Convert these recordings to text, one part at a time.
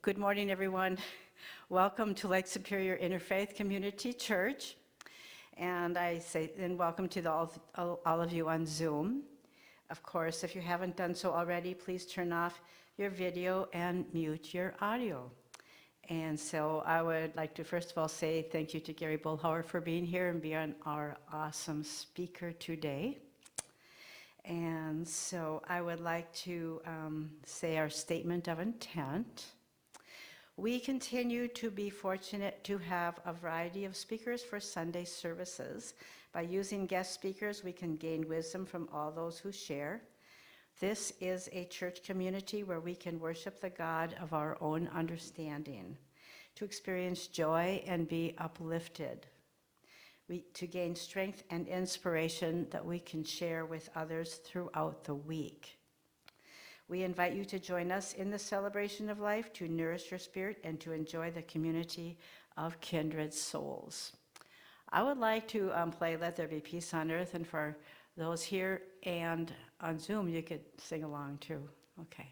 Good morning, everyone. Welcome to Lake Superior Interfaith Community Church. And welcome to all of you on Zoom. Of course, if you haven't done so already, please turn off your video and mute your audio. And so I would like to first of all say thank you to Gary Boelhower for being here and being our awesome speaker today. And so I would like to say our statement of intent. We continue to be fortunate to have a variety of speakers for Sunday services. By using guest speakers, we can gain wisdom from all those who share. This is a church community where we can worship the God of our own understanding, to experience joy and be uplifted, to gain strength and inspiration that we can share with others throughout the week. We invite you to join us in the celebration of life, to nourish your spirit, and to enjoy the community of kindred souls. I would like to play Let There Be Peace on Earth, and for those here and on Zoom, you could sing along too. Okay.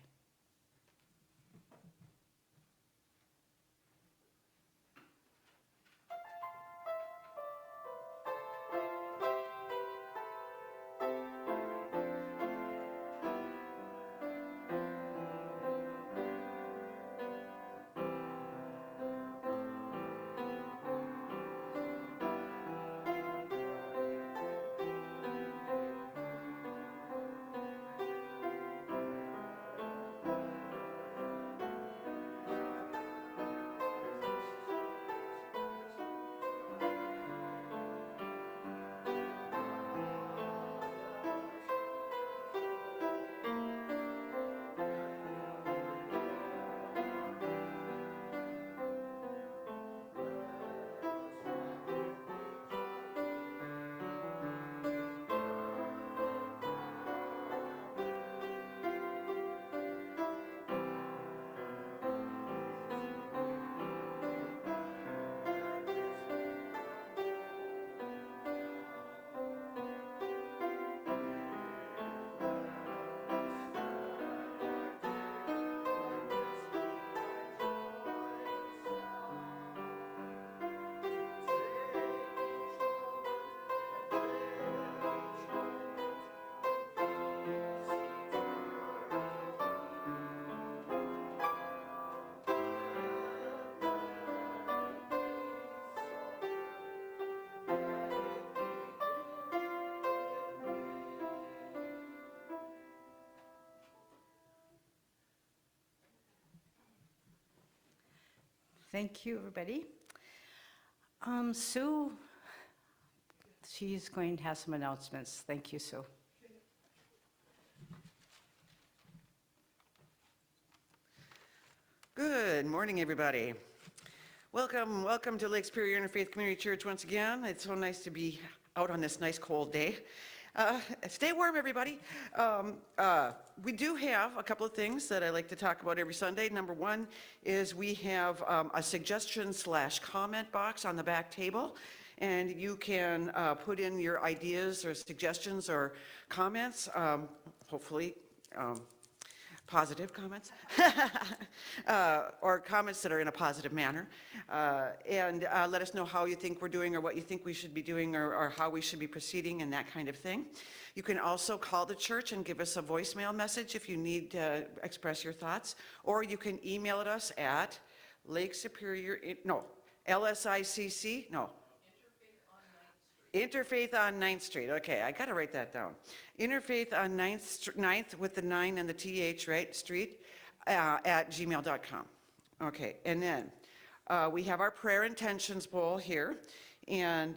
Thank you, everybody. Sue, she's going to have some announcements. Thank you, Sue. Good morning, everybody. Welcome to Lake Superior Interfaith Community Church once again. It's so nice to be out on this nice cold day. Stay warm, everybody. We do have a couple of things that I like to talk about every Sunday. Number one is we have a suggestion/comment box on the back table, and you can put in your ideas or suggestions or comments, hopefully positive comments, or comments that are in a positive manner, and let us know how you think we're doing or what you think we should be doing or how we should be proceeding and that kind of thing. You can also call the church and give us a voicemail message if you need to express your thoughts, or you can email us at LSICC, Interfaith on 9th Street. Okay, I got to write that down. Interfaith on 9th with the 9 and the TH, right? Street, at gmail.com. Okay, and then we have our prayer intentions bowl here. And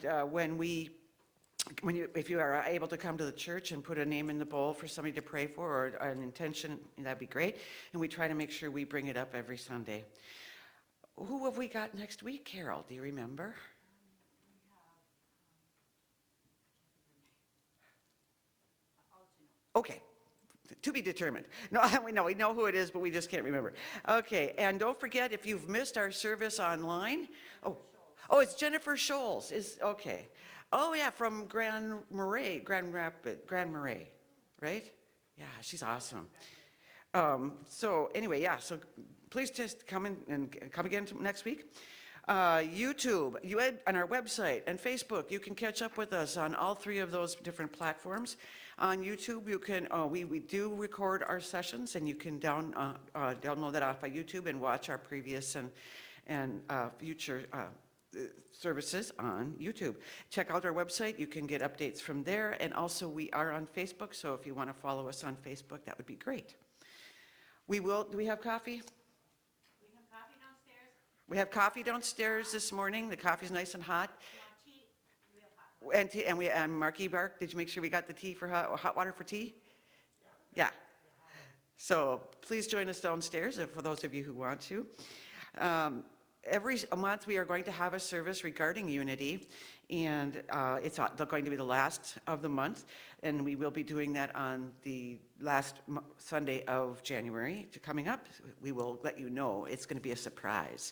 if you are able to come to the church and put a name in the bowl for somebody to pray for or an intention, that'd be great. And we try to make sure we bring it up every Sunday. Who have we got next week, Carol? Do you remember? Okay, to be determined. No, we know who it is, but we just can't remember. Okay, and don't forget, if you've missed our service online, it's Jennifer Scholes. Okay. Oh yeah, from Grand Marais, right? Yeah, she's awesome. So anyway, yeah, so please just come in and come again next week. YouTube, on our website, and Facebook. You can catch up with us on all three of those different platforms. On YouTube, you can, we do record our sessions, and you can download that off of YouTube and watch our previous and future services on YouTube. Check out our website. You can get updates from there. And also, we are on Facebook, so if you want to follow us on Facebook, that would be great. Do we have coffee? We have coffee downstairs this morning. The coffee's nice and hot. And Marky Bark, did you make sure we got the tea for hot water for tea? Yeah. So please join us downstairs for those of you who want to. Every month we are going to have a service regarding unity, and it's going to be the last of the month, and we will be doing that on the last Sunday of January coming up. We will let you know. It's going to be a surprise.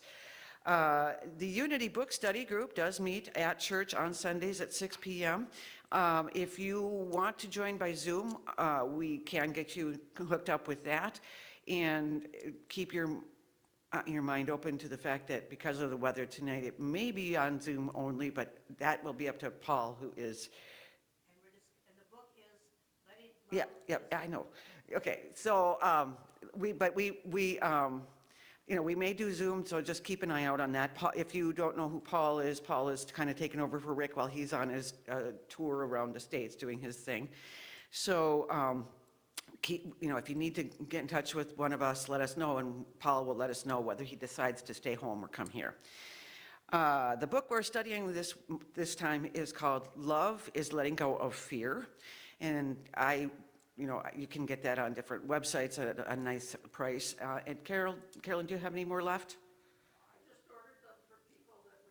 The Unity Book Study Group does meet at church on Sundays at 6 p.m. If you want to join by Zoom, we can get you hooked up with that, and keep your mind open to the fact that because of the weather tonight, it may be on Zoom only, but that will be up to Paul, who is. And the book is Yeah, I know. Okay, so we may do Zoom, so just keep an eye out on that. If you don't know who Paul is kind of taking over for Rick while he's on his tour around the States doing his thing. So, if you need to get in touch with one of us, let us know, and Paul will let us know whether he decides to stay home or come here. The book we're studying this time is called Love is Letting Go of Fear, and you can get that on different websites at a nice price. And Carolyn, do you have any more left? I just ordered them for people that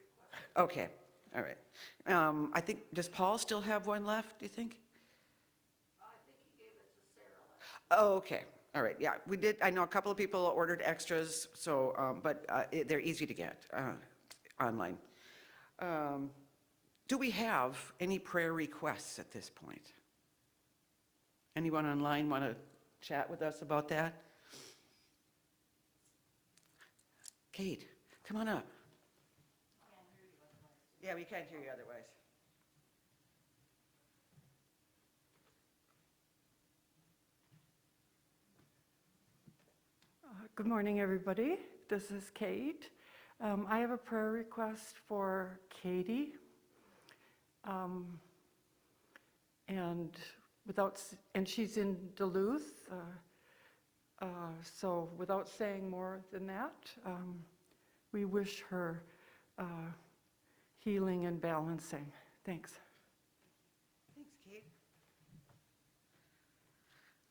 requested. Okay, all right. I think, does Paul still have one left, do you think? I think he gave it to Sarah. Oh, okay, all right, yeah, we did. I know a couple of people ordered extras, so, but they're easy to get online. Do we have any prayer requests at this point? Anyone online want to chat with us about that? Kate, come on up. Yeah, we can't hear you otherwise. Good morning, everybody. This is Kate. I have a prayer request for Katie. And she's in Duluth. So without saying more than that, we wish her healing and balancing. Thanks. Thanks, Kate.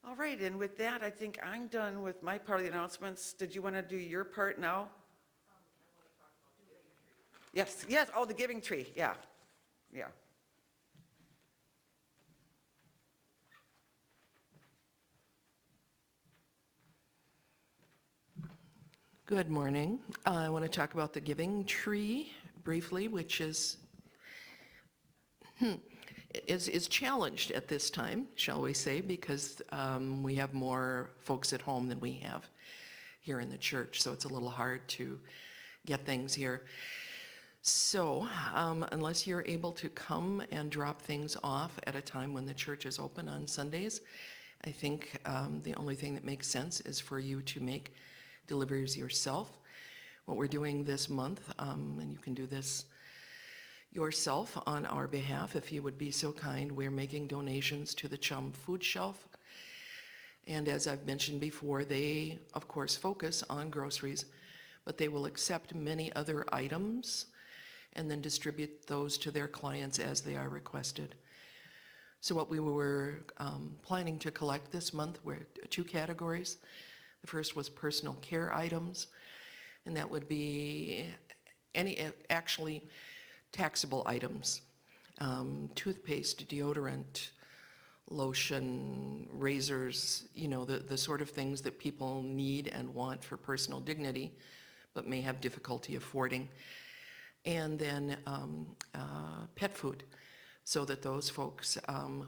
All right, and with that, I think I'm done with my part of the announcements. Did you want to do your part now? Yes, oh, the giving tree, yeah. Good morning. I want to talk about the giving tree briefly, which is challenged at this time, shall we say, because we have more folks at home than we have here in the church, so it's a little hard to get things here. So unless you're able to come and drop things off at a time when the church is open on Sundays, I think the only thing that makes sense is for you to make deliveries yourself. What we're doing this month, and you can do this yourself on our behalf if you would be so kind, we're making donations to the Chum Food Shelf. And as I've mentioned before, they of course focus on groceries, but they will accept many other items and then distribute those to their clients as they are requested. So what we were planning to collect this month were two categories. The first was personal care items, and that would be any actually taxable items, toothpaste, deodorant, lotion, razors, the sort of things that people need and want for personal dignity, but may have difficulty affording. And then pet food, so that those folks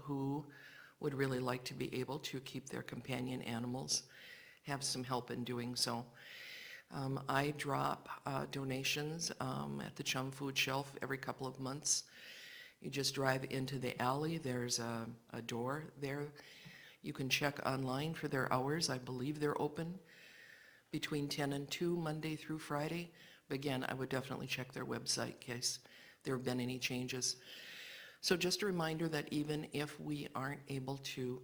who would really like to be able to keep their companion animals have some help in doing so. I drop donations at the Chum Food Shelf every couple of months. You just drive into the alley. There's a door there. You can check online for their hours. I believe they're open between 10 and 2, Monday through Friday. But again, I would definitely check their website in case there have been any changes. So just a reminder that even if we aren't able to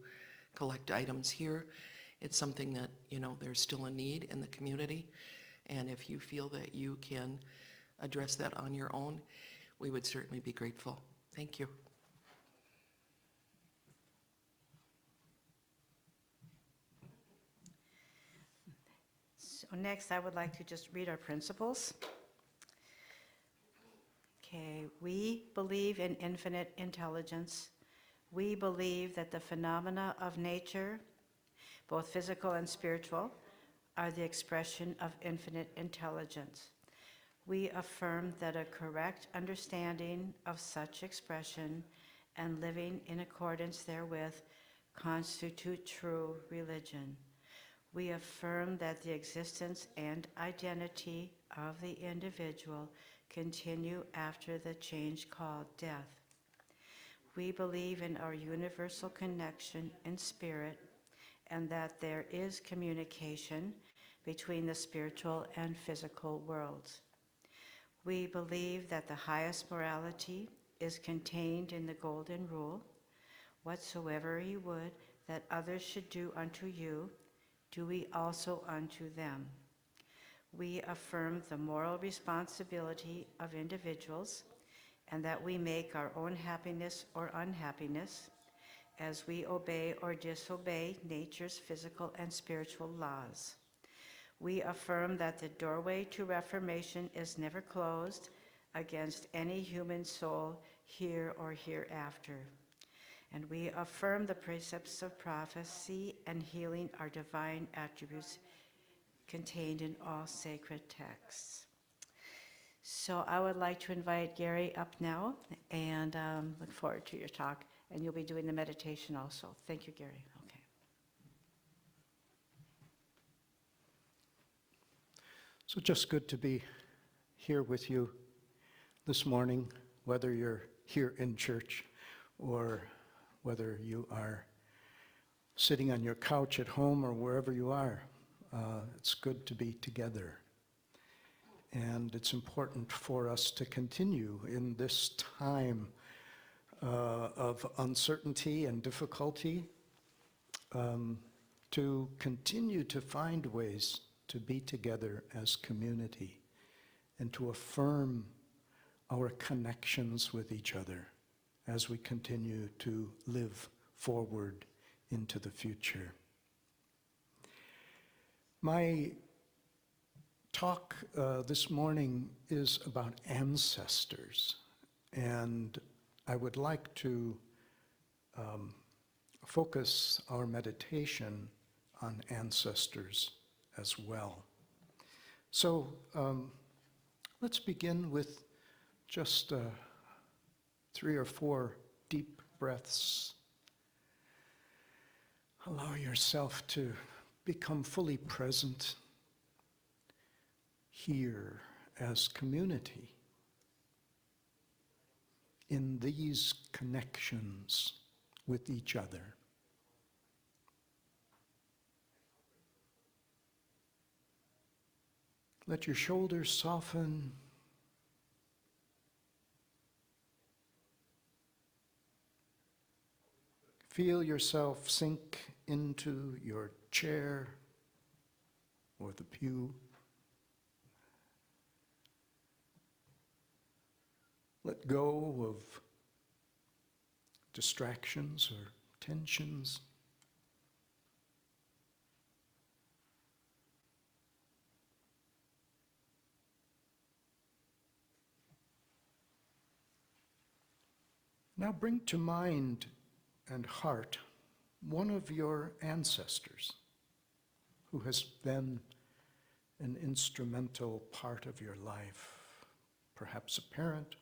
collect items here, it's something that, there's still a need in the community. And if you feel that you can address that on your own, we would certainly be grateful. Thank you. So next, I would like to just read our principles. Okay, we believe in infinite intelligence. We believe that the phenomena of nature, both physical and spiritual, are the expression of infinite intelligence. We affirm that a correct understanding of such expression and living in accordance therewith constitute true religion. We affirm that the existence and identity of the individual continue after the change called death. We believe in our universal connection in spirit and that there is communication between the spiritual and physical worlds. We believe that the highest morality is contained in the golden rule: whatsoever ye would that others should do unto you, do we also unto them. We affirm the moral responsibility of individuals and that we make our own happiness or unhappiness as we obey or disobey nature's physical and spiritual laws. We affirm that the doorway to reformation is never closed against any human soul here or hereafter. And we affirm the precepts of prophecy and healing are divine attributes contained in all sacred texts. So I would like to invite Gary up now and look forward to your talk. And you'll be doing the meditation also. Thank you, Gary. Okay. So just good to be here with you this morning, whether you're here in church or whether you are sitting on your couch at home or wherever you are. It's good to be together. And it's important for us to continue in this time of uncertainty and difficulty, to continue to find ways to be together as community and to affirm our connections with each other as we continue to live forward into the future. My talk this morning is about ancestors, and I would like to focus our meditation on ancestors as well. So let's begin with just 3 or 4 deep breaths. Allow yourself to become fully present here as community in these connections with each other. Let your shoulders soften. Feel yourself sink into your chair or the pew. Let go of distractions or tensions. Now bring to mind and heart one of your ancestors who has been an instrumental part of your life, perhaps a parent,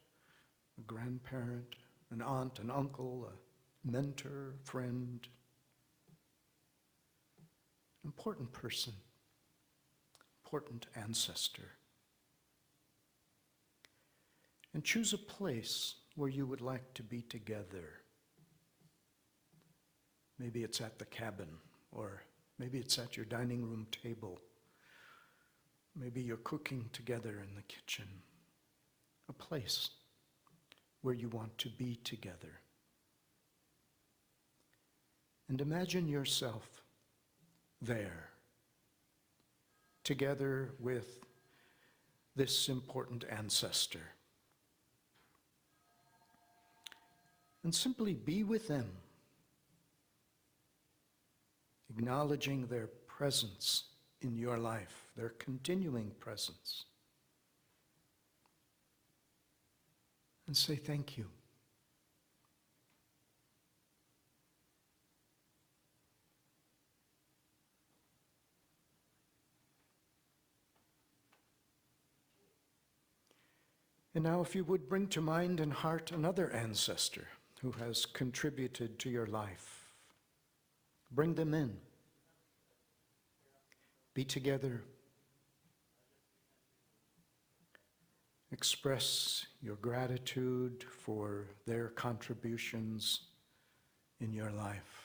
a grandparent, an aunt, an uncle, a mentor, friend, important person, important ancestor. And choose a place where you would like to be together. Maybe it's at the cabin, or maybe it's at your dining room table. Maybe you're cooking together in the kitchen. A place where you want to be together. And imagine yourself there, together with this important ancestor. And simply be with them, acknowledging their presence in your life, their continuing presence. And say thank you. And now if you would bring to mind and heart another ancestor who has contributed to your life, bring them in. Be together. Express your gratitude for their contributions in your life.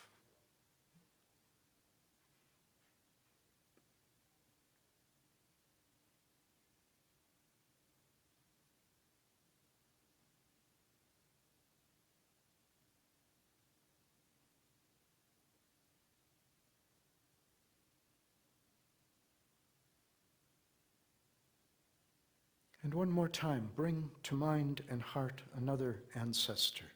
And one more time, bring to mind and heart another ancestor,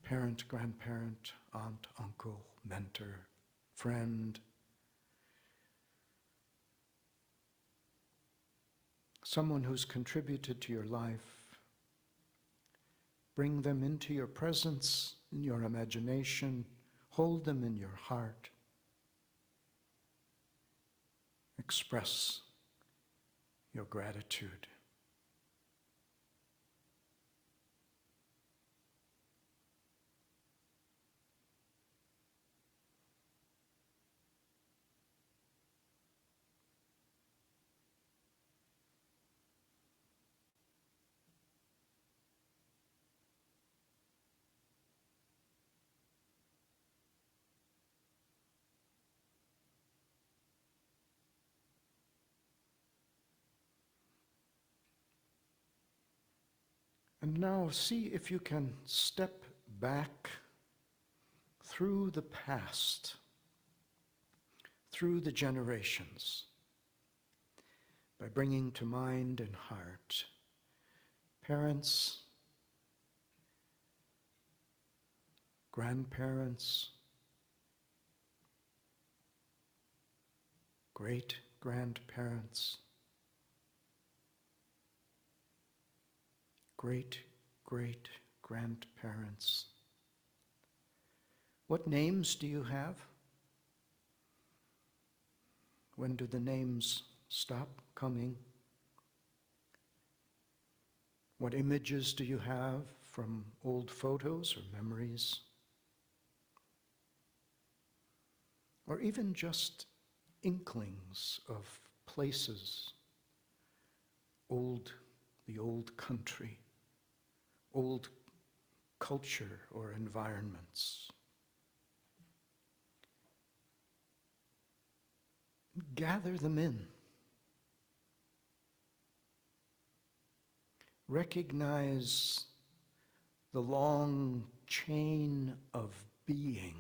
parent, grandparent, aunt, uncle, mentor, friend, someone who's contributed to your life. Bring them into your presence, in your imagination, hold them in your heart. Express your gratitude. And now see if you can step back through the past, through the generations, by bringing to mind and heart parents, grandparents, great-grandparents, great-great-grandparents. What names do you have? When do the names stop coming? What images do you have from old photos or memories? Or even just inklings of places, the old country, old culture or environments. Gather them in. Recognize the long chain of being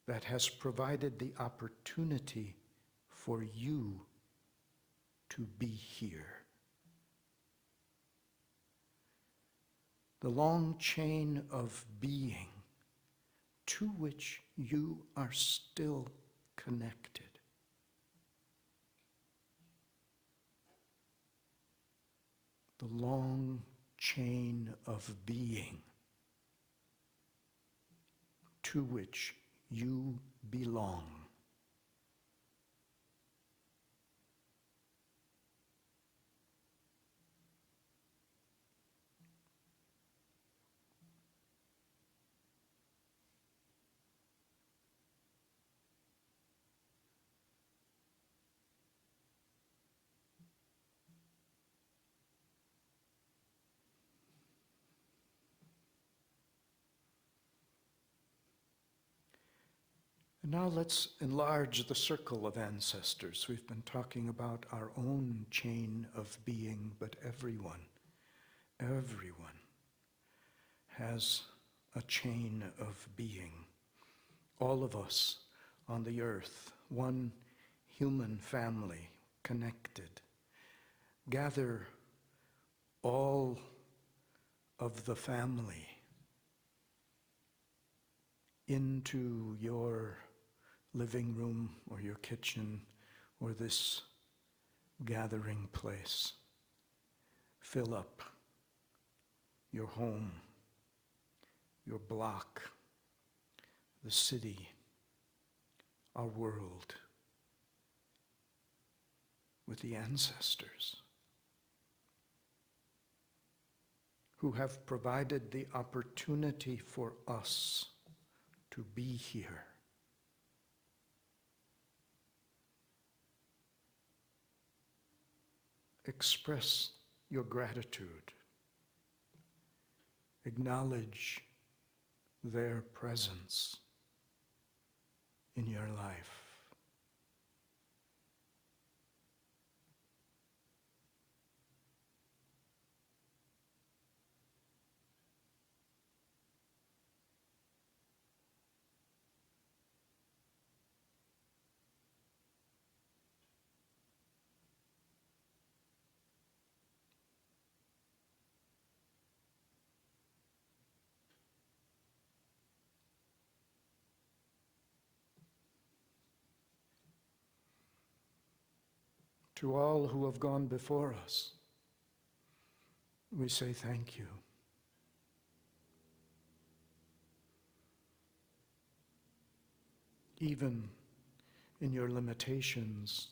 that has provided the opportunity for you to be here. The long chain of being to which you are still connected. The long chain of being to which you belong. And now let's enlarge the circle of ancestors. We've been talking about our own chain of being, but everyone has a chain of being. All of us on the earth, one human family, connected. Gather all of the family into your living room or your kitchen or this gathering place. Fill up your home, your block, the city, our world with the ancestors who have provided the opportunity for us to be here. Express your gratitude. Acknowledge their presence in your life. To all who have gone before us, we say thank you. Even in your limitations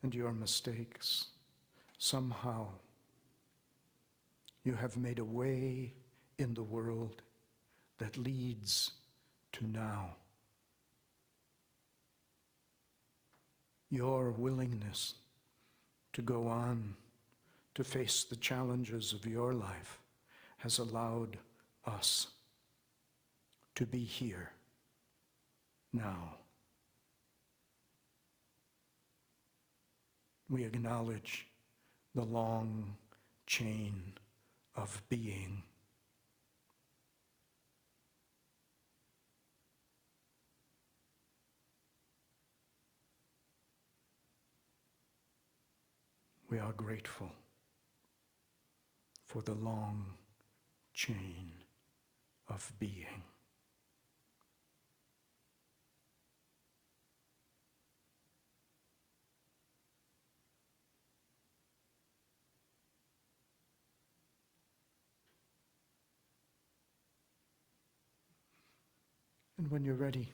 and your mistakes, somehow you have made a way in the world that leads to now. Your willingness to go on to face the challenges of your life has allowed us to be here now. We acknowledge the long chain of being. We are grateful for the long chain of being. And when you're ready,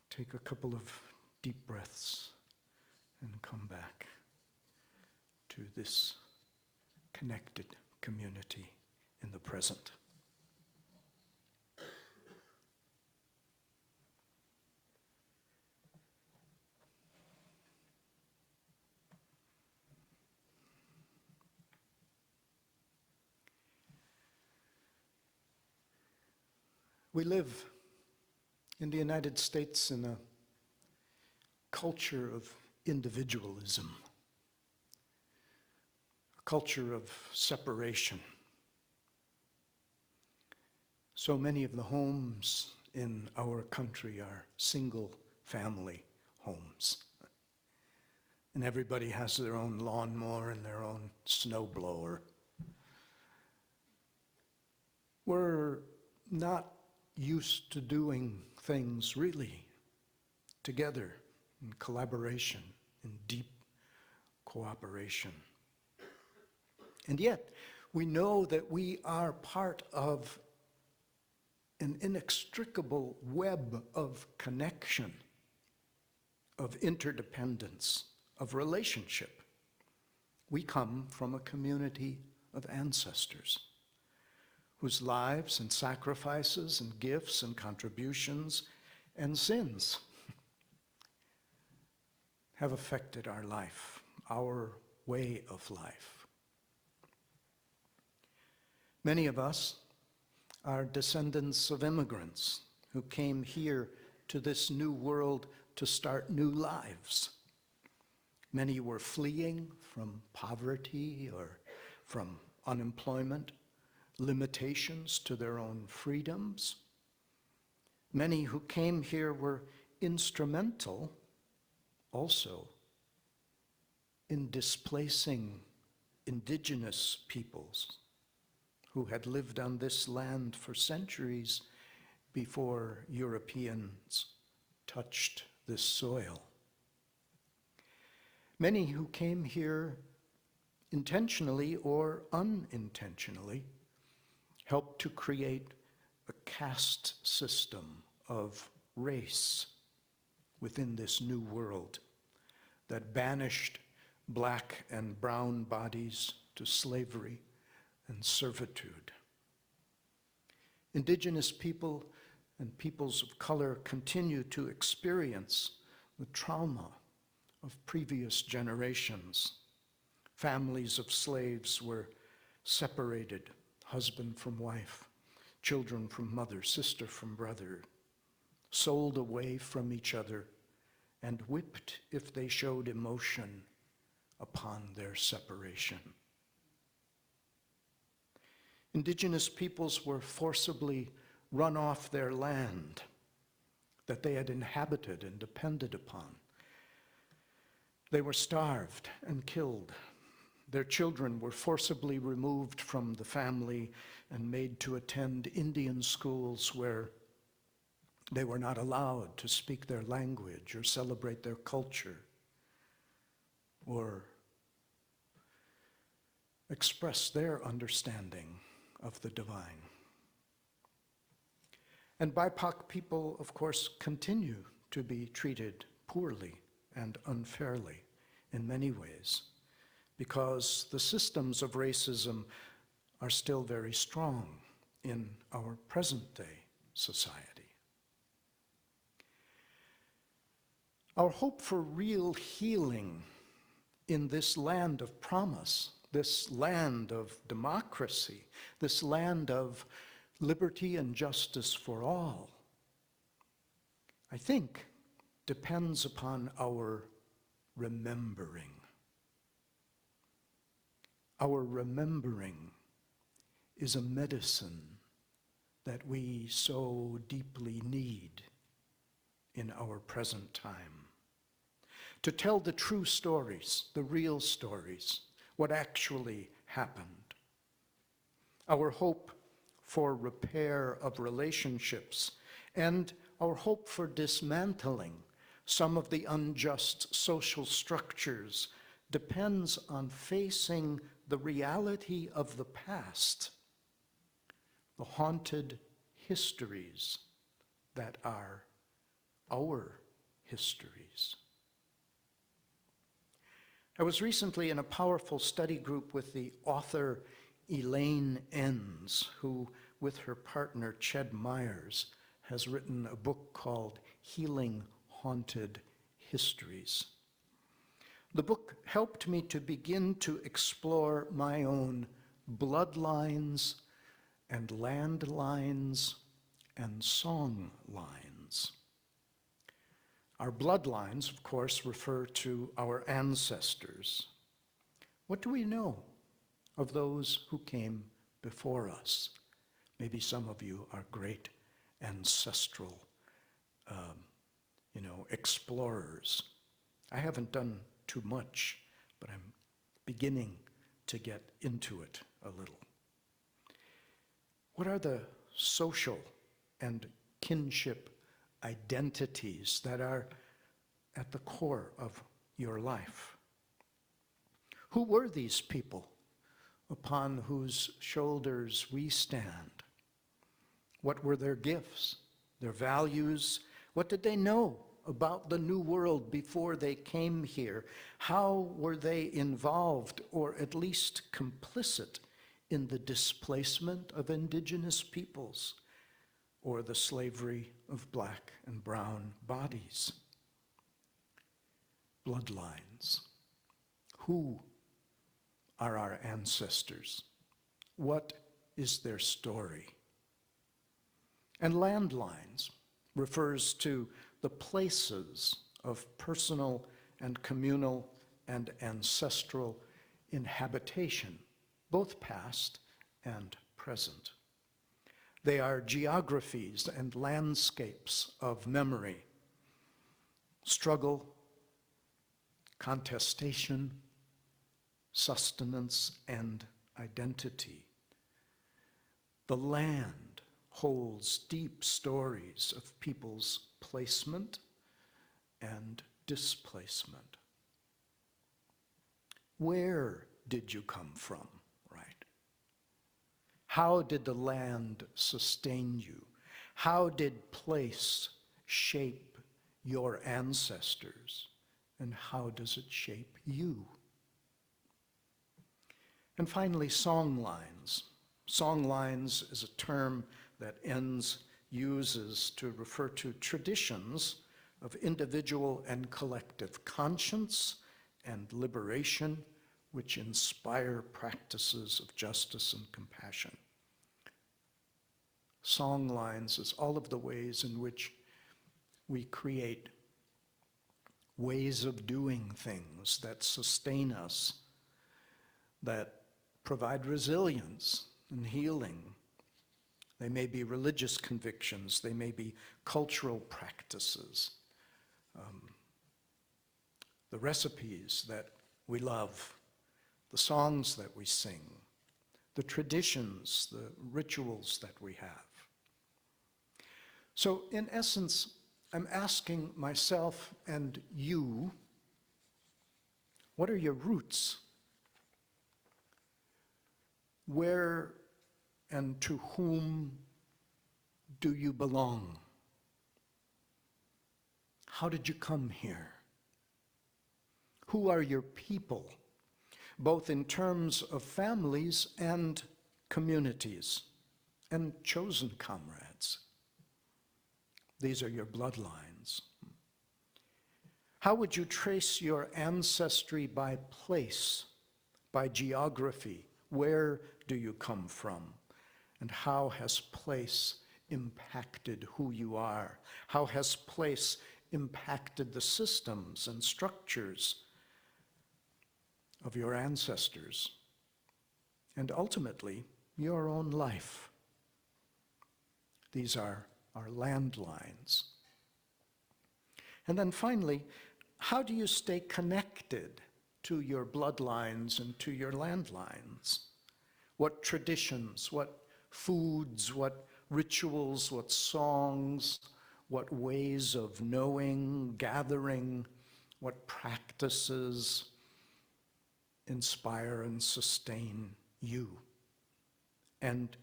take a couple of deep breaths and come back to this connected community in the present. We live in the United States in a culture of individualism, a culture of separation. So many of the homes in our country are single-family homes. And everybody has their own lawnmower and their own snowblower. We're not used to doing things really together in collaboration, in deep cooperation. And yet, we know that we are part of an inextricable web of connection, of interdependence, of relationship. We come from a community of ancestors whose lives and sacrifices and gifts and contributions and sins have affected our life, our way of life. Many of us are descendants of immigrants who came here to this new world to start new lives. Many were fleeing from poverty or from unemployment, limitations to their own freedoms. Many who came here were instrumental also in displacing indigenous peoples who had lived on this land for centuries before Europeans touched this soil. Many who came here intentionally or unintentionally helped to create a caste system of race within this new world that banished black and brown bodies to slavery and servitude. Indigenous people and peoples of color continue to experience the trauma of previous generations. Families of slaves were separated, husband from wife, children from mother, sister from brother, sold away from each other, and whipped if they showed emotion upon their separation. Indigenous peoples were forcibly run off their land that they had inhabited and depended upon. They were starved and killed. Their children were forcibly removed from the family and made to attend Indian schools where they were not allowed to speak their language or celebrate their culture or express their understanding of the divine. And BIPOC people, of course, continue to be treated poorly and unfairly in many ways because the systems of racism are still very strong in our present-day society. Our hope for real healing in this land of promise, this land of democracy, this land of liberty and justice for all, I think depends upon our remembering. Our remembering is a medicine that we so deeply need in our present time. To tell the true stories, the real stories, what actually happened. Our hope for repair of relationships and our hope for dismantling some of the unjust social structures depends on facing the reality of the past, the haunted histories that are our histories. I was recently in a powerful study group with the author Elaine Enns, who, with her partner Ched Myers, has written a book called Healing Haunted Histories. The book helped me to begin to explore my own bloodlines and landlines and song lines. Our bloodlines, of course, refer to our ancestors. What do we know of those who came before us? Maybe some of you are great ancestral, explorers. I haven't done too much, but I'm beginning to get into it a little. What are the social and kinship identities that are at the core of your life? Who were these people upon whose shoulders we stand? What were their gifts, their values? What did they know about the new world before they came here? How were they involved or at least complicit in the displacement of indigenous peoples or the slavery of black and brown bodies? Bloodlines. Who are our ancestors? What is their story? And landlines. refers to the places of personal and communal and ancestral inhabitation, both past and present. They are geographies and landscapes of memory, struggle, contestation, sustenance, and identity. The land holds deep stories of people's placement and displacement. Where did you come from, right? How did the land sustain you? How did place shape your ancestors? And how does it shape you? And finally, songlines. Songlines is a term that Enns uses to refer to traditions of individual and collective conscience and liberation, which inspire practices of justice and compassion. Songlines is all of the ways in which we create ways of doing things that sustain us, that provide resilience and healing. They may be religious convictions, they may be cultural practices, the recipes that we love, the songs that we sing, the traditions, the rituals that we have. So in essence, I'm asking myself and you, what are your roots? Where and to whom do you belong? How did you come here? Who are your people, both in terms of families and communities and chosen comrades? These are your bloodlines. How would you trace your ancestry by place, by geography? Where do you come from? And how has place impacted who you are? How has place impacted the systems and structures of your ancestors? And ultimately, your own life. These are our landlines. And then finally, how do you stay connected to your bloodlines and to your landlines? What traditions, what foods, what rituals, what songs, what ways of knowing, gathering, what practices inspire and sustain you? And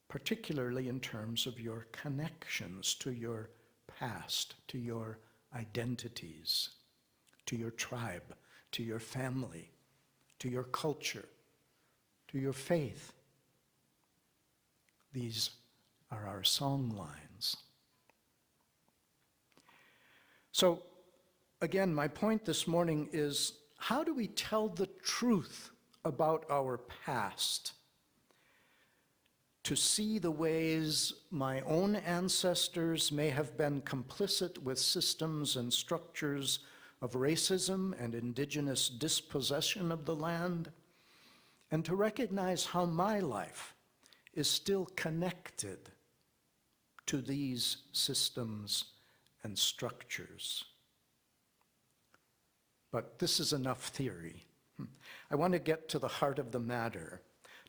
particularly in terms of your connections to your past, to your identities, to your tribe, to your family, to your culture, to your faith. These are our song lines. So, again, my point this morning is, how do we tell the truth about our past? To see the ways my own ancestors may have been complicit with systems and structures of racism and indigenous dispossession of the land, and to recognize how my life is still connected to these systems and structures. But this is enough theory. I want to get to the heart of the matter,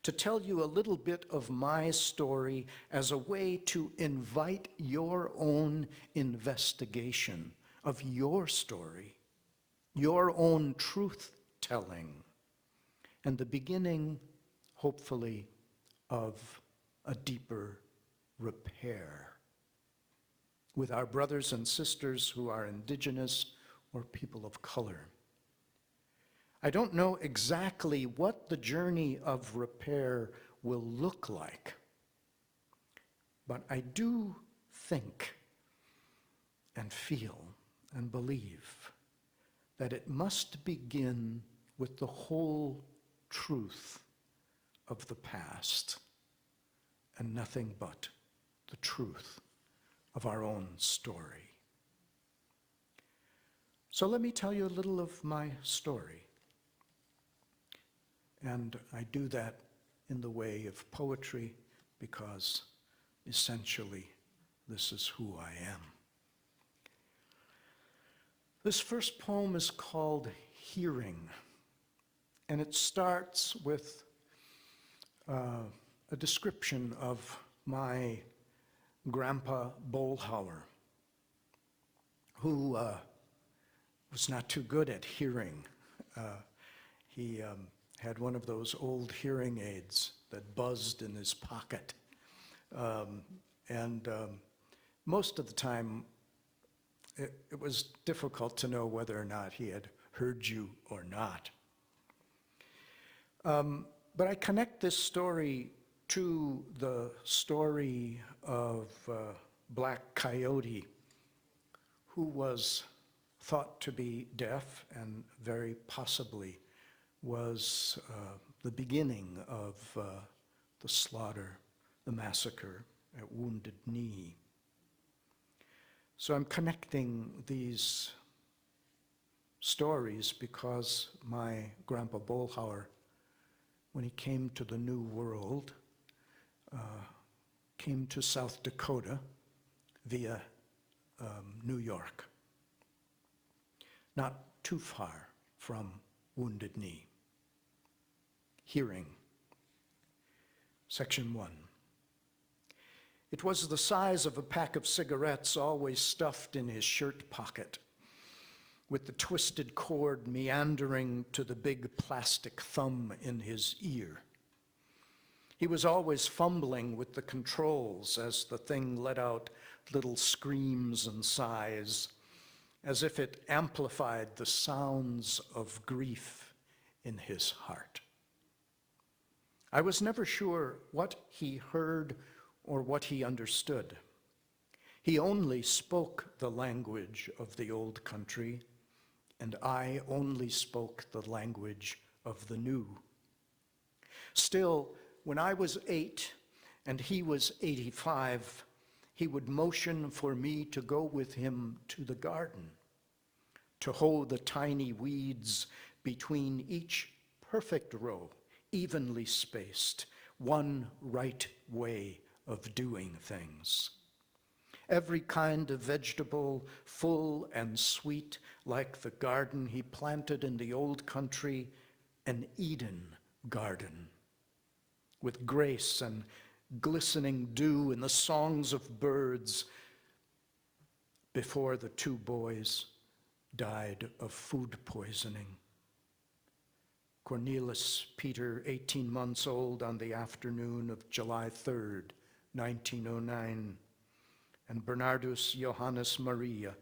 to tell you a little bit of my story as a way to invite your own investigation of your story, your own truth-telling, and the beginning, hopefully, of a deeper repair with our brothers and sisters who are indigenous or people of color. I don't know exactly what the journey of repair will look like, but I do think and feel and believe that it must begin with the whole truth of the past and nothing but the truth of our own story. So let me tell you a little of my story. And I do that in the way of poetry because essentially this is who I am. This first poem is called Hearing, and it starts with a description of my grandpa Boelhower, who was not too good at hearing. He had one of those old hearing aids that buzzed in his pocket. Most of the time, it was difficult to know whether or not he had heard you or not. But I connect this story to the story of Black Coyote, who was thought to be deaf and very possibly was the beginning of the slaughter, the massacre at Wounded Knee. So I'm connecting these stories because my grandpa Boelhower, when he came to the New World, came to South Dakota via New York, not too far from Wounded Knee. Hearing. Section 1. It was the size of a pack of cigarettes always stuffed in his shirt pocket, with the twisted cord meandering to the big plastic thumb in his ear. He was always fumbling with the controls as the thing let out little screams and sighs, as if it amplified the sounds of grief in his heart. I was never sure what he heard or what he understood. He only spoke the language of the old country, and I only spoke the language of the new. Still, when I was 8 and he was 85, he would motion for me to go with him to the garden, to hoe the tiny weeds between each perfect row, evenly spaced, one right way of doing things. Every kind of vegetable, full and sweet, like the garden he planted in the old country, an Eden garden, with grace and glistening dew and the songs of birds, before the 2 boys died of food poisoning. Cornelis Peter, 18 months old, on the afternoon of July 3rd, 1909, and Bernardus Johannes Maria,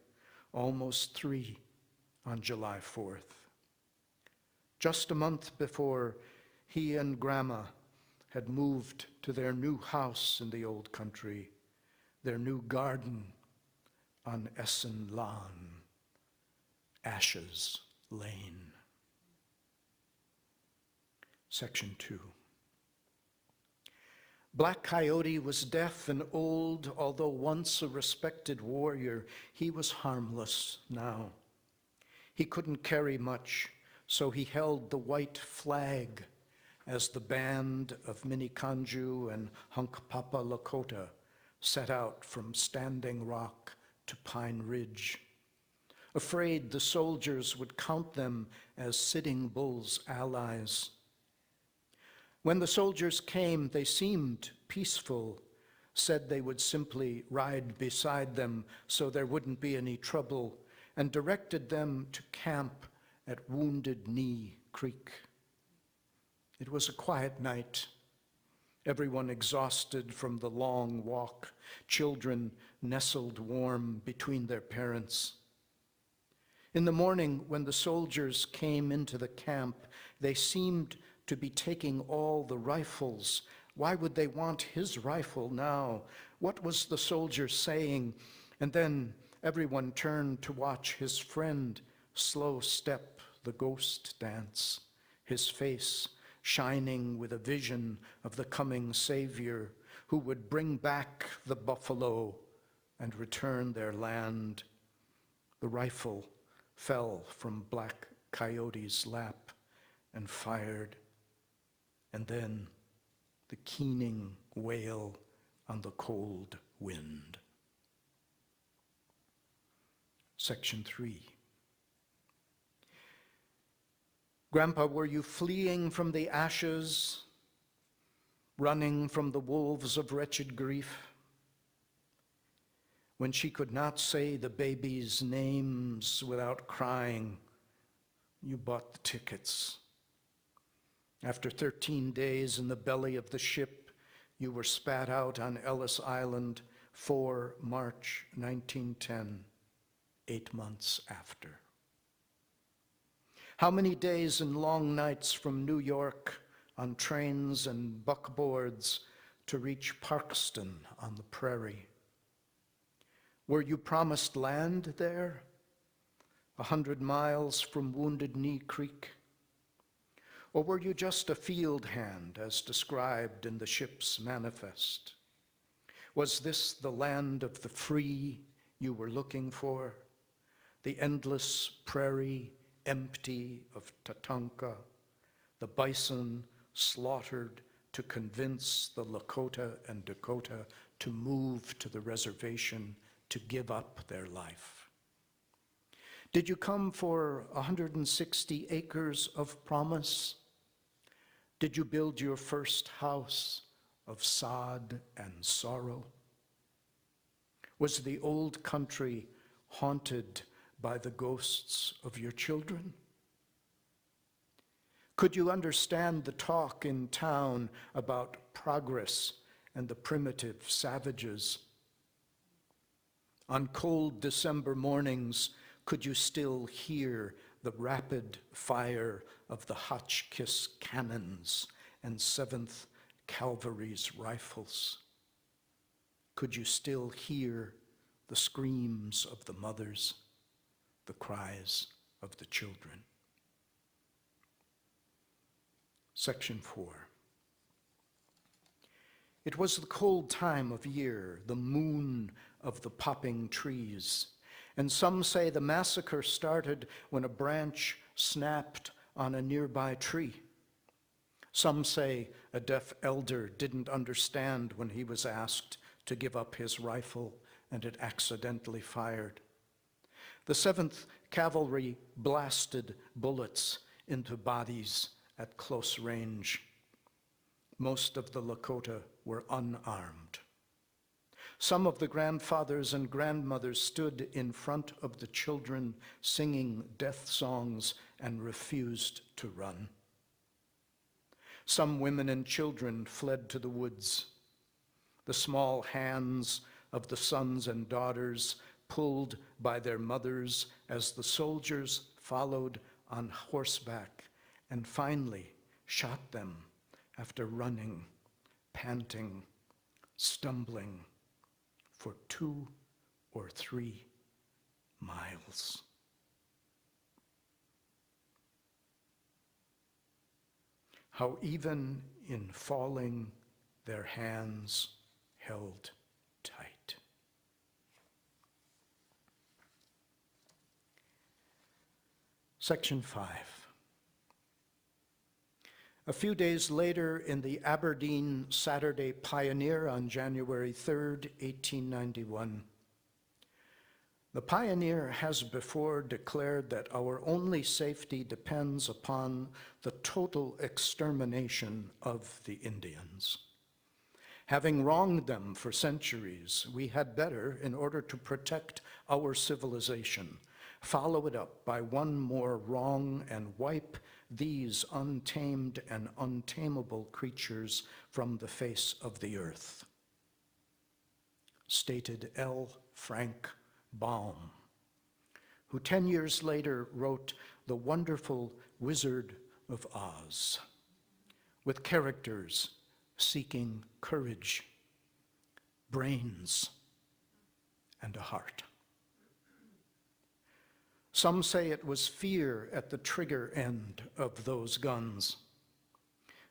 almost 3, on July 4th. Just a month before, he and Grandma had moved to their new house in the old country, their new garden on Essen Lawn, Ashes Lane. Section 2. Black Coyote was deaf and old, although once a respected warrior. He was harmless now. He couldn't carry much, so he held the white flag as the band of Minikanju and Hunkpapa Lakota set out from Standing Rock to Pine Ridge, afraid the soldiers would count them as Sitting Bull's allies. When the soldiers came, they seemed peaceful, said they would simply ride beside them so there wouldn't be any trouble, and directed them to camp at Wounded Knee Creek. It was a quiet night, everyone exhausted from the long walk, children nestled warm between their parents. In the morning, when the soldiers came into the camp, they seemed to be taking all the rifles. Why would they want his rifle now? What was the soldier saying? And then everyone turned to watch his friend slow step the ghost dance, his face shining with a vision of the coming Savior who would bring back the buffalo and return their land, the rifle fell from Black Coyote's lap and fired, and then the keening wail on the cold wind. Section 3. Grandpa, were you fleeing from the ashes, running from the wolves of wretched grief? When she could not say the babies' names without crying, you bought the tickets. After 13 days in the belly of the ship, you were spat out on Ellis Island, 4 March 1910, 8 months after. How many days and long nights from New York on trains and buckboards to reach Parkston on the prairie? Were you promised land there, 100 miles from Wounded Knee Creek? Or were you just a field hand as described in the ship's manifest? Was this the land of the free you were looking for? The endless prairie empty of Tatanka, the bison slaughtered to convince the Lakota and Dakota to move to the reservation to give up their life? Did you come for 160 acres of promise? Did you build your first house of sod and sorrow? Was the old country haunted by the ghosts of your children? Could you understand the talk in town about progress and the primitive savages? On cold December mornings, could you still hear the rapid fire of the Hotchkiss cannons and 7th Cavalry's rifles? Could you still hear the screams of the mothers, the cries of the children? Section 4. It was the cold time of year, the moon of the popping trees, and some say the massacre started when a branch snapped on a nearby tree. Some say a deaf elder didn't understand when he was asked to give up his rifle and it accidentally fired. The 7th Cavalry blasted bullets into bodies at close range. Most of the Lakota were unarmed. Some of the grandfathers and grandmothers stood in front of the children singing death songs and refused to run. Some women and children fled to the woods. The small hands of the sons and daughters pulled by their mothers as the soldiers followed on horseback and finally shot them after running, panting, stumbling for 2 or 3 miles. How even in falling, their hands held tight. Section 5. A few days later, in the Aberdeen Saturday Pioneer on January 3rd, 1891, the Pioneer has before declared that our only safety depends upon the total extermination of the Indians. Having wronged them for centuries, we had better, in order to protect our civilization, follow it up by one more wrong and wipe these untamed and untamable creatures from the face of the earth. Stated L. Frank Baum, who 10 years later wrote The Wonderful Wizard of Oz, with characters seeking courage, brains, and a heart. Some say it was fear at the trigger end of those guns.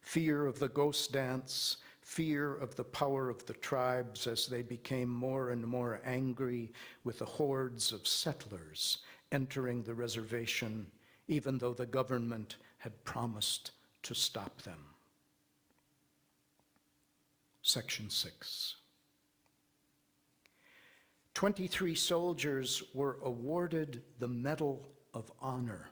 Fear of the ghost dance, fear of the power of the tribes as they became more and more angry with the hordes of settlers entering the reservation, even though the government had promised to stop them. Section 6. 23 soldiers were awarded the Medal of Honor.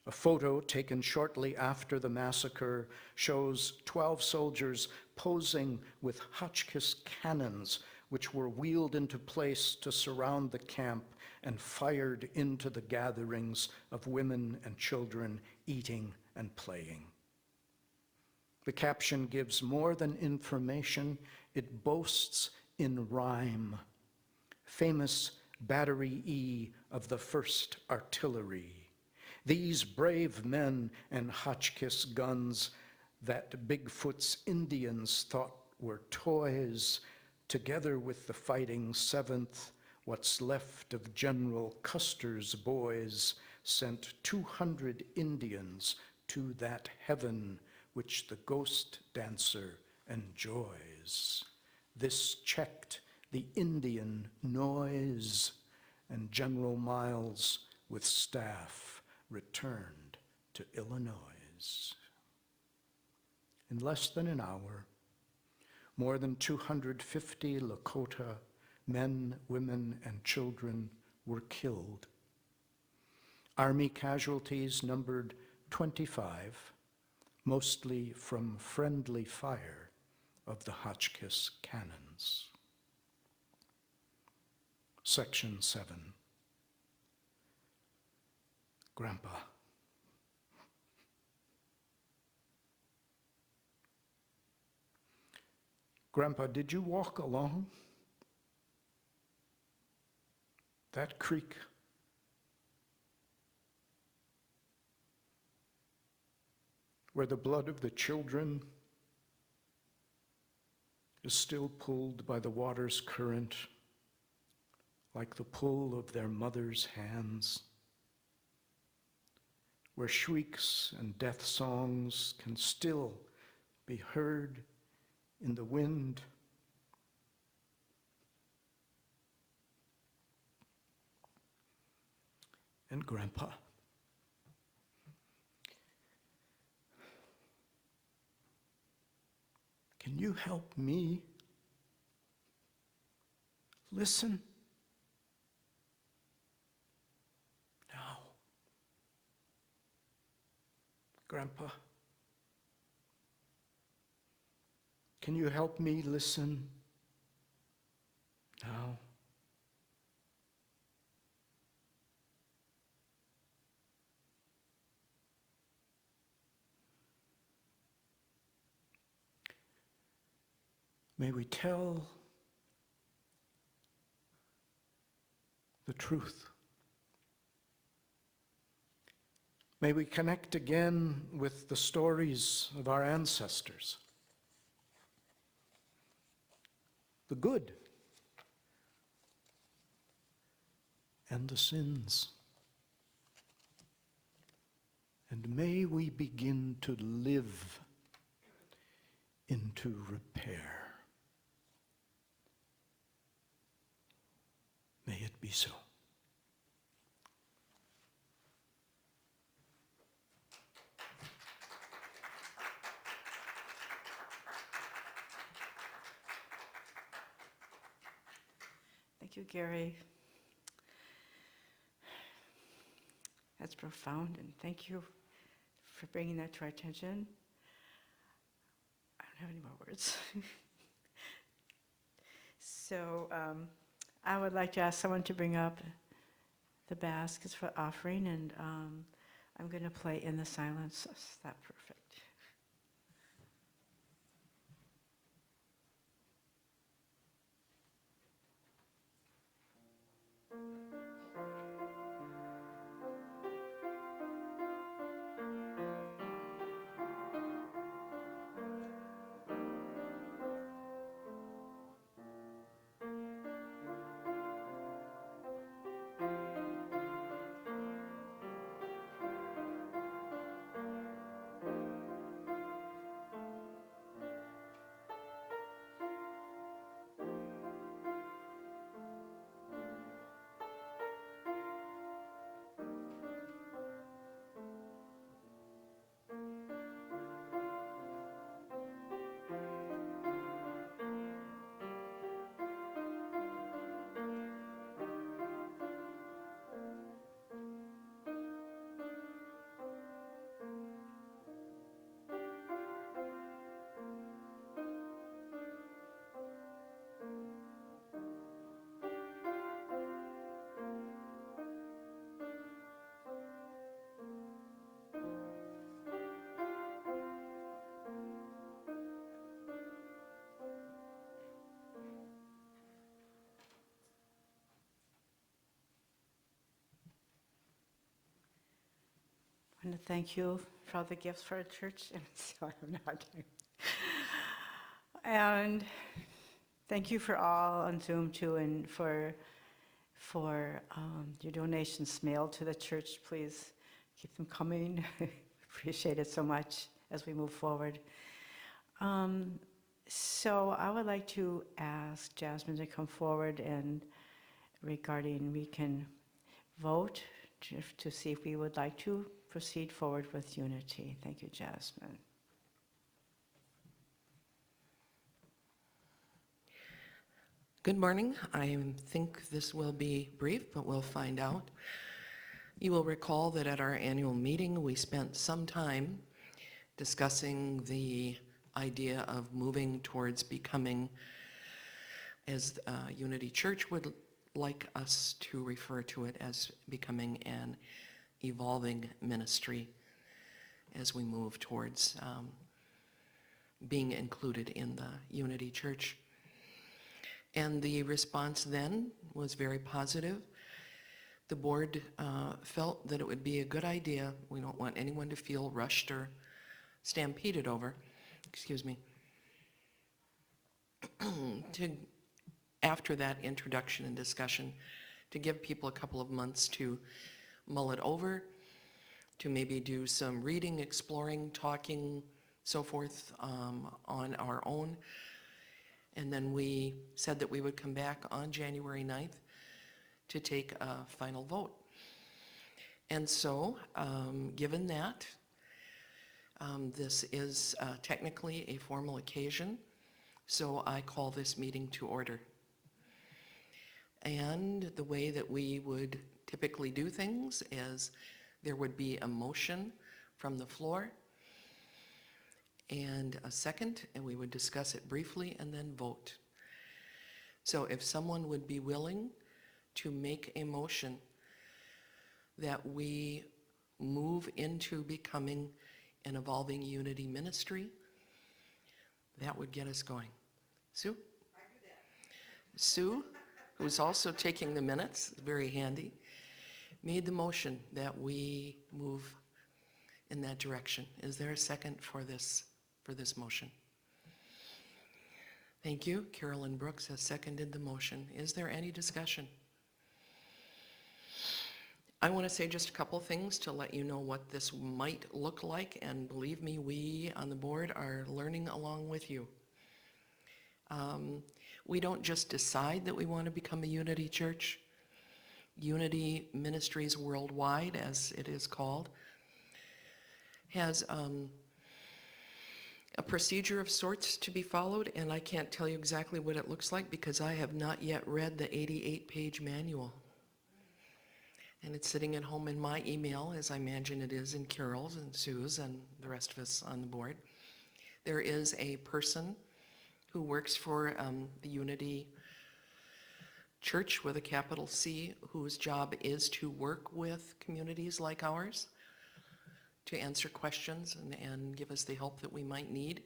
A photo taken shortly after the massacre shows 12 soldiers posing with Hotchkiss cannons, which were wheeled into place to surround the camp and fired into the gatherings of women and children eating and playing. The caption gives more than information, it boasts in rhyme. Famous Battery E of the 1st Artillery. These brave men and Hotchkiss guns that Bigfoot's Indians thought were toys, together with the fighting 7th, what's left of General Custer's boys, sent 200 Indians to that heaven which the ghost dancer enjoys. This checked the Indian noise, and General Miles with staff returned to Illinois. In less than an hour, more than 250 Lakota men, women, and children were killed. Army casualties numbered 25, mostly from friendly fire of the Hotchkiss cannons. Section 7. Grandpa. Grandpa, did you walk along that creek? Where the blood of the children is still pulled by the water's current, like the pull of their mother's hands, where shrieks and death songs can still be heard in the wind. And Grandpa, can you help me listen? Now, Grandpa, can you help me listen now? May we tell the truth. May we connect again with the stories of our ancestors. The good and the sins. And may we begin to live into repair. May it be so. Thank you, Gary. That's profound, and thank you for bringing that to our attention. I don't have any more words. So I would like to ask someone to bring up the baskets for offering, and I'm going to play In the Silence. Is that perfect? I want to thank you for all the gifts for our church. So I'm not doing. And thank you for all on Zoom too, and for your donations mailed to the church. Please keep them coming. Appreciate it so much as we move forward. So I would like to ask Jasmine to come forward and regarding we can vote to see if we would like to proceed forward with unity. Thank you, Jasmine. Good morning. I think this will be brief, but we'll find out. You will recall that at our annual meeting, we spent some time discussing the idea of moving towards becoming, as Unity Church would like us to refer to it, as becoming an evolving ministry as we move towards being included in the Unity Church. And the response then was very positive. The board felt that it would be a good idea. We don't want anyone to feel rushed or stampeded over, after that introduction and discussion, to give people a couple of months to mull it over, to maybe do some reading, exploring, talking, so forth on our own. And then we said that we would come back on January 9th to take a final vote. And so, given that, this is technically a formal occasion, so I call this meeting to order. And the way that we would typically do things is there would be a motion from the floor and a second, and we would discuss it briefly and then vote. So if someone would be willing to make a motion that we move into becoming an evolving unity ministry, that would get us going. Sue? I do that. Sue, who's also taking the minutes, very handy, made the motion that we move in that direction. Is there a second for this motion? Thank you. Carolyn Brooks has seconded the motion. Is there any discussion? I want to say just a couple things to let you know what this might look like, and believe me, we on the board are learning along with you. We don't just decide that we want to become a unity church. Unity Ministries Worldwide, as it is called, has a procedure of sorts to be followed, and I can't tell you exactly what it looks like because I have not yet read the 88-page manual. And it's sitting at home in my email, as I imagine it is in Carol's and Sue's and the rest of us on the board. There is a person who works for the Unity Church with a capital C, whose job is to work with communities like ours to answer questions and give us the help that we might need.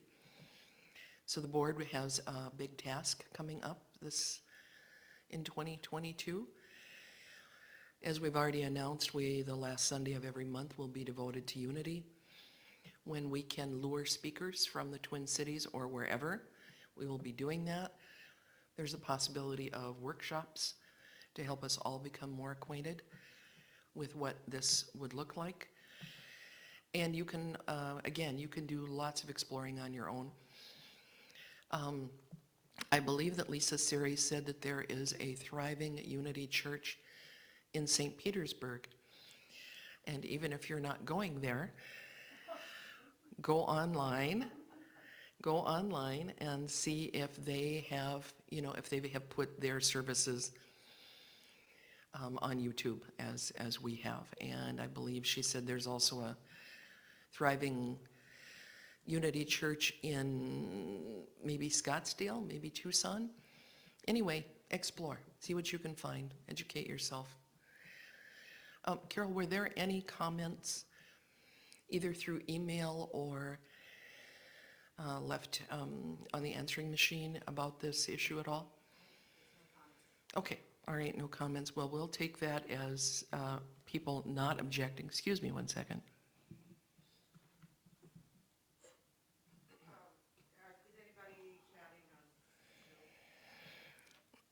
So the board has a big task coming up in 2022. As we've already announced, the last Sunday of every month will be devoted to unity. When we can lure speakers from the Twin Cities or wherever, we will be doing that. There's a possibility of workshops to help us all become more acquainted with what this would look like. And you can, again, you can do lots of exploring on your own. I believe that Lisa Siri said that there is a thriving Unity Church in St. Petersburg. And even if you're not going there, go online and see if they have, if they have put their services on YouTube as we have. And I believe she said there's also a thriving Unity Church in maybe Scottsdale, maybe Tucson. Anyway, explore, see what you can find, educate yourself. Carol, were there any comments either through email or left on the answering machine about this issue at all? Okay, all right, no comments. Well, we'll take that as people not objecting. Excuse me one second.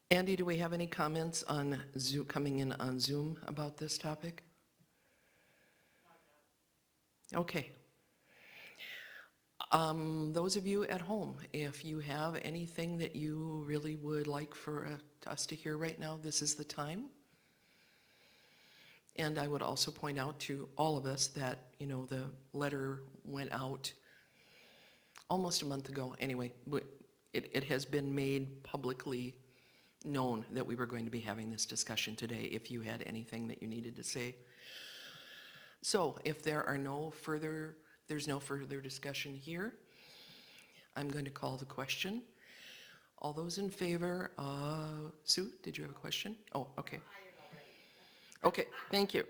Andy, do we have any comments on Zoom, coming in on Zoom about this topic? Okay. Those of you at home, if you have anything that you really would like for us to hear right now, this is the time. And I would also point out to all of us that, the letter went out almost a month ago. Anyway, it has been made publicly known that we were going to be having this discussion today, if you had anything that you needed to say. So if there's no further discussion here, I'm going to call the question. All those in favor, Sue, did you have a question? Oh, okay. Okay, thank you.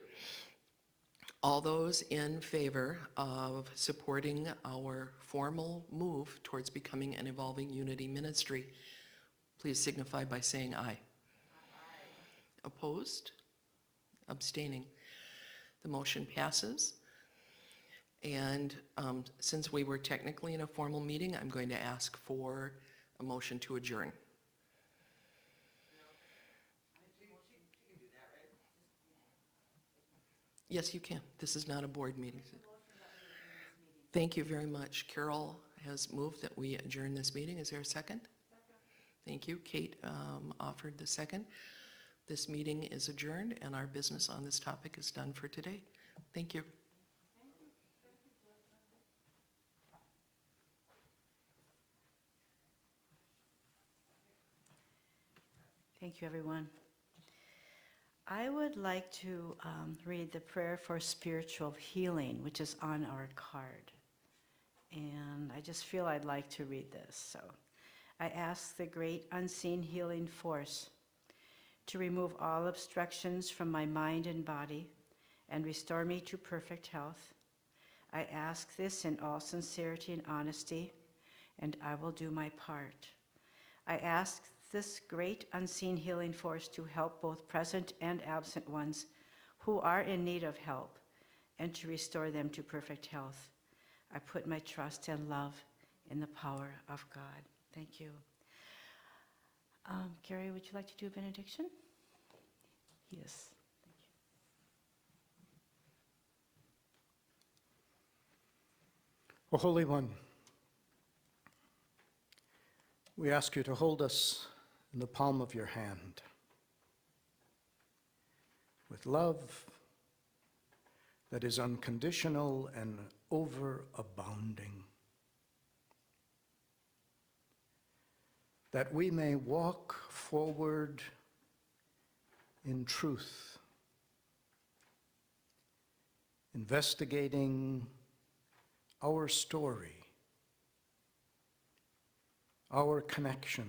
All those in favor of supporting our formal move towards becoming an evolving unity ministry, please signify by saying aye. Aye. Opposed? Abstaining? The motion passes. And since we were technically in a formal meeting, I'm going to ask for a motion to adjourn. Yes, you can. This is not a board meeting. Thank you very much. Carol has moved that we adjourn this meeting. Is there a second? Thank you. Kate offered the second. This meeting is adjourned and our business on this topic is done for today. Thank you. Thank you, everyone. I would like to read the prayer for spiritual healing, which is on our card. And I just feel I'd like to read this. So I ask the great unseen healing force to remove all obstructions from my mind and body and restore me to perfect health. I ask this in all sincerity and honesty, and I will do my part. I ask this great unseen healing force to help both present and absent ones who are in need of help and to restore them to perfect health. I put my trust and love in the power of God. Thank you. Gary, would you like to do a benediction? Yes. O Holy One, we ask you to hold us in the palm of your hand with love that is unconditional and overabounding, that we may walk forward in truth, investigating our story, our connection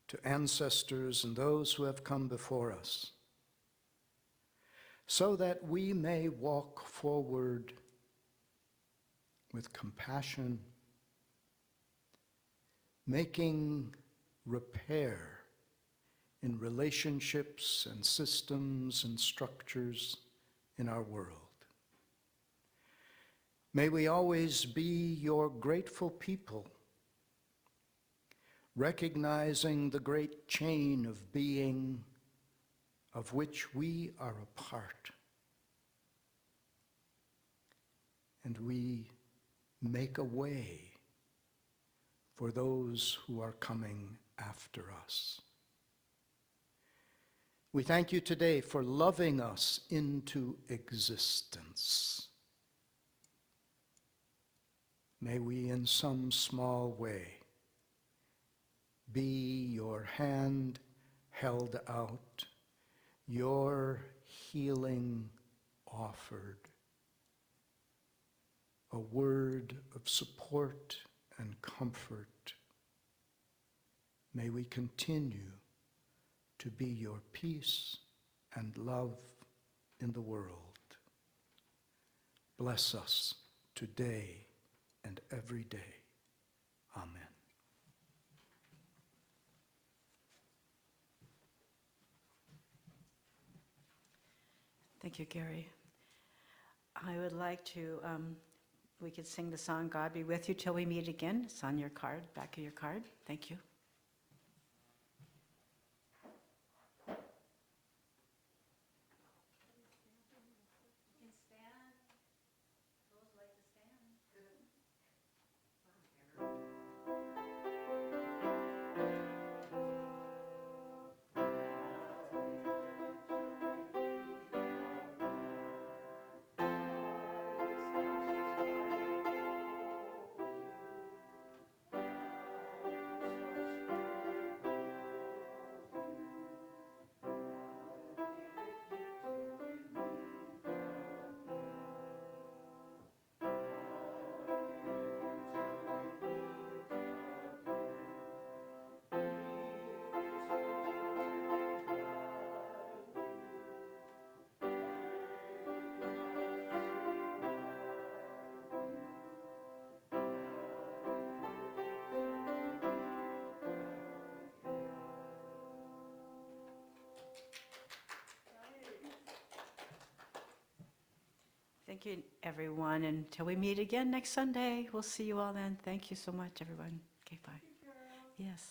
to ancestors and those who have come before us, so that we may walk forward with compassion, making repair in relationships and systems and structures in our world. May we always be your grateful people, recognizing the great chain of being of which we are a part. And we make a way for those who are coming after us. We thank you today for loving us into existence. May we in some small way be your hand held out, your healing offered, a word of support and comfort. May we continue to be your peace and love in the world. Bless us today and every day. Amen. Thank you, Gary. I would like to, we could sing the song, God Be With You Till We Meet Again. It's on your card, back of your card. Thank you. Thank you, everyone. Until we meet again next Sunday, we'll see you all then. Thank you so much, everyone. Okay, bye. Yes.